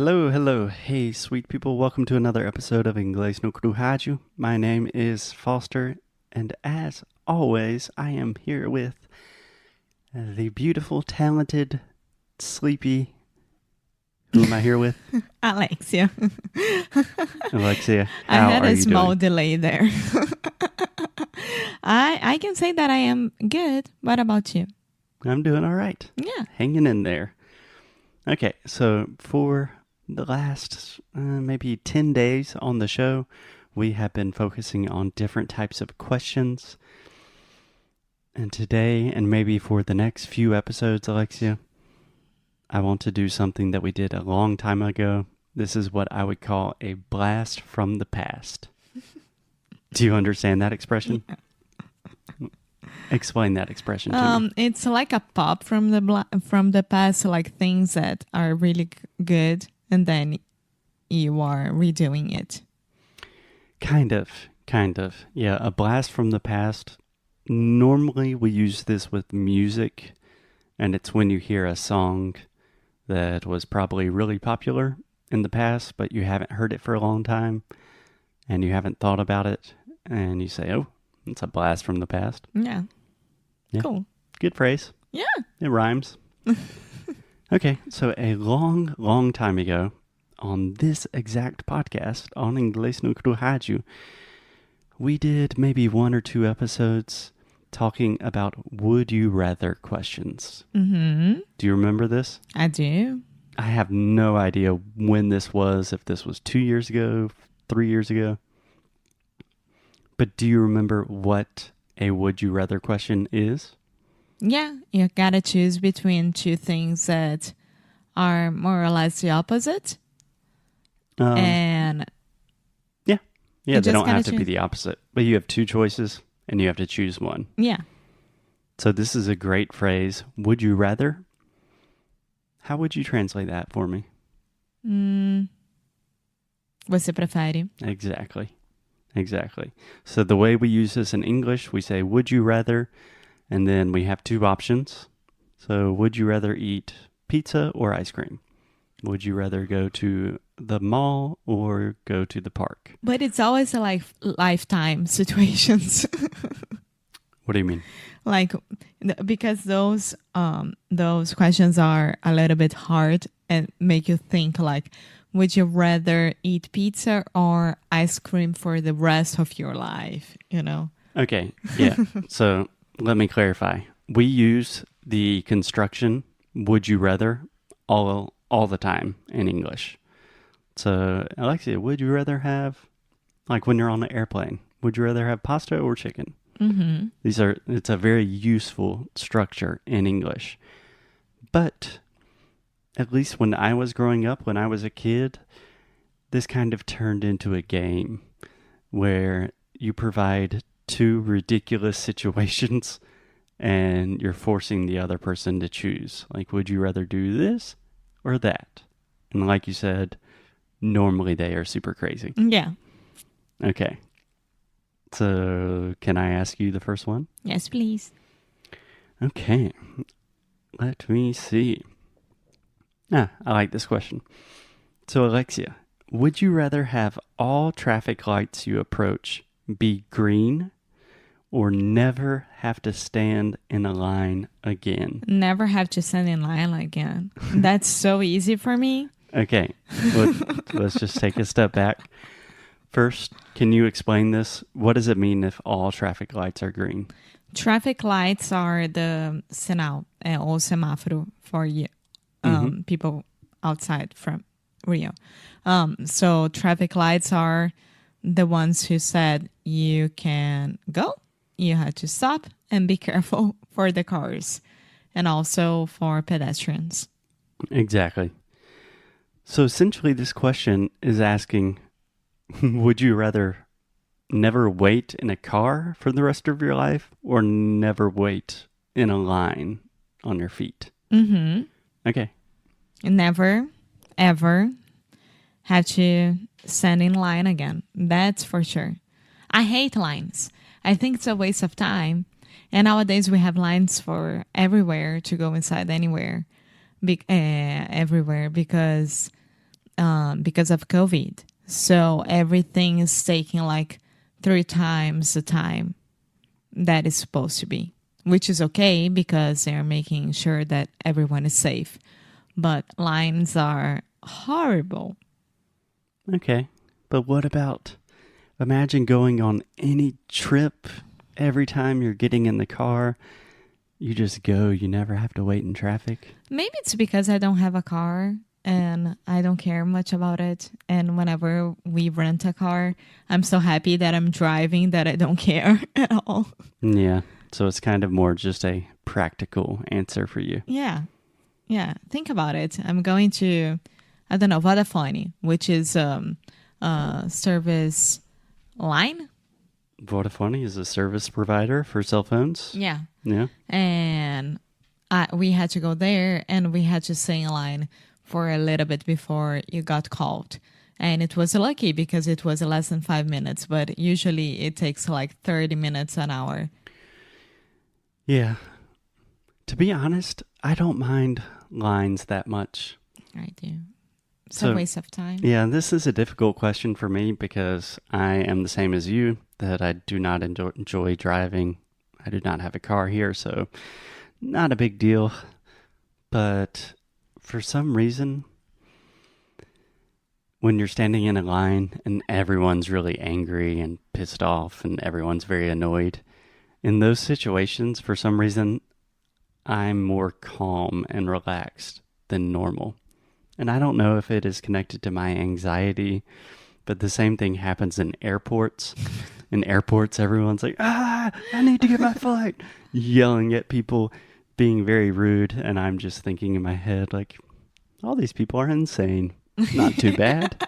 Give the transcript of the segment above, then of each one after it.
Hello, hello. Hey, sweet people. Welcome to another episode of Inglês no Rádio. My name is Foster, and as always, I am here with the beautiful, talented, sleepy... Who am I here with? Alexia. Alexia, I how had are a you small doing? delay there. I can say that I am good. What about you? I'm doing all right. Yeah. Hanging in there. Okay, so for the last maybe 10 days on the show, we have been focusing on different types of questions. And today, and maybe for the next few episodes, Alexia, I want to do something that we did a long time ago. This is what I would call a blast from the past. Do you understand that expression? Yeah. Explain that expression to me. It's like a pop from the past, like things that are really good, and then you are redoing it. Kind of. Yeah, a blast from the past. Normally we use this with music, and it's when you hear a song that was probably really popular in the past, but you haven't heard it for a long time, and you haven't thought about it, and you say, oh, it's a blast from the past. Yeah. Cool. Good phrase. Yeah. It rhymes. Okay, so a long, long time ago, on this exact podcast, on Inglês no Rádio, we did maybe 1 or 2 episodes talking about would you rather questions. Mm-hmm. Do you remember this? I do. I have no idea when this was, if this was 2 years ago, 3 years ago. But do you remember what a would you rather question is? Yeah. You gotta choose between two things that are more or less the opposite. Yeah, You they just don't gotta have to be choose. the opposite. But you have 2 choices, and you have to choose one. Yeah. So this is a great phrase. Would you rather? How would you translate that for me? Você prefere? Exactly. So the way we use this in English, we say, would you rather? And then we have 2 options. So would you rather eat pizza or ice cream? Would you rather go to the mall or go to the park? But it's always a lifetime situations. What do you mean? Because those questions are a little bit hard and make you think like, would you rather eat pizza or ice cream for the rest of your life? You know? Okay, yeah. So let me clarify. We use the construction would you rather all the time in English. So, Alexia, would you rather have, like when you're on an airplane, would you rather have pasta or chicken? Mm-hmm. It's a very useful structure in English. But at least when I was growing up, when I was a kid, this kind of turned into a game where you provide 2 ridiculous situations and you're forcing the other person to choose. Like, would you rather do this or that? And like you said, normally they are super crazy. Yeah. Okay. So, can I ask you the first one? Yes, please. Okay. Let me see. I like this question. So, Alexia, would you rather have all traffic lights you approach be green or never have to stand in a line again? Never have to stand in line again. That's so easy for me. Okay. Let's just take a step back. First, can you explain this? What does it mean if all traffic lights are green? Traffic lights are the sinal or semáforo for you, people outside from Rio. So traffic lights are the ones who said you can go, you have to stop, and be careful for the cars, and also for pedestrians. Exactly. So essentially this question is asking, would you rather never wait in a car for the rest of your life or never wait in a line on your feet? Mm-hmm. Okay. Never, ever have to stand in line again. That's for sure. I hate lines. I think it's a waste of time. And nowadays we have lines for everywhere to go inside anywhere, everywhere, because because of COVID. So everything is taking like 3 times the time that is supposed to be, which is okay because they're making sure that everyone is safe. But lines are horrible. Okay. But what about, imagine going on any trip, every time you're getting in the car, you just go, you never have to wait in traffic? Maybe it's because I don't have a car and I don't care much about it. And whenever we rent a car, I'm so happy that I'm driving that I don't care at all. Yeah. So it's kind of more just a practical answer for you. Yeah. Yeah. Think about it. I'm going to, I don't know, Vodafone, which is service line. Vodafone is a service provider for cell phones. Yeah. Yeah. And we had to go there and we had to stay in line for a little bit before you got called. And it was lucky because it was less than 5 minutes, but usually it takes like 30 minutes, an hour. Yeah. To be honest, I don't mind lines that much. I do. It's a waste of time. Yeah, this is a difficult question for me because I am the same as you, that I do not enjoy driving. I do not have a car here, so not a big deal. But for some reason, when you're standing in a line and everyone's really angry and pissed off and everyone's very annoyed, in those situations, for some reason, I'm more calm and relaxed than normal. And I don't know if it is connected to my anxiety, but the same thing happens in airports. In airports, everyone's like, I need to get my flight, yelling at people, being very rude. And I'm just thinking in my head, like, all these people are insane. Not too bad.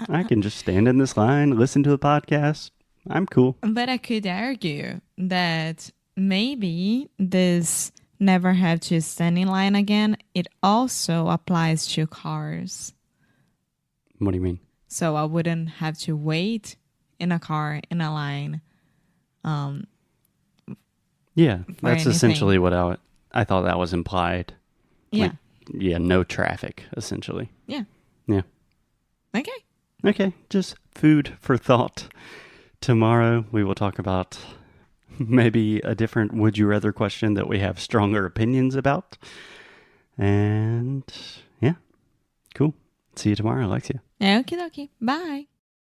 I can just stand in this line, listen to a podcast. I'm cool. But I could argue that maybe this never have to stand in line again, it also applies to cars. What do you mean? So I wouldn't have to wait in a car, in a line. Yeah, that's anything. essentially what I thought that was implied. Yeah. Like, no traffic, essentially. Yeah. Yeah. Okay. Okay, just food for thought. Tomorrow we will talk about maybe a different would you rather question that we have stronger opinions about. And yeah, cool. See you tomorrow, Alexia. Okie dokie. Bye.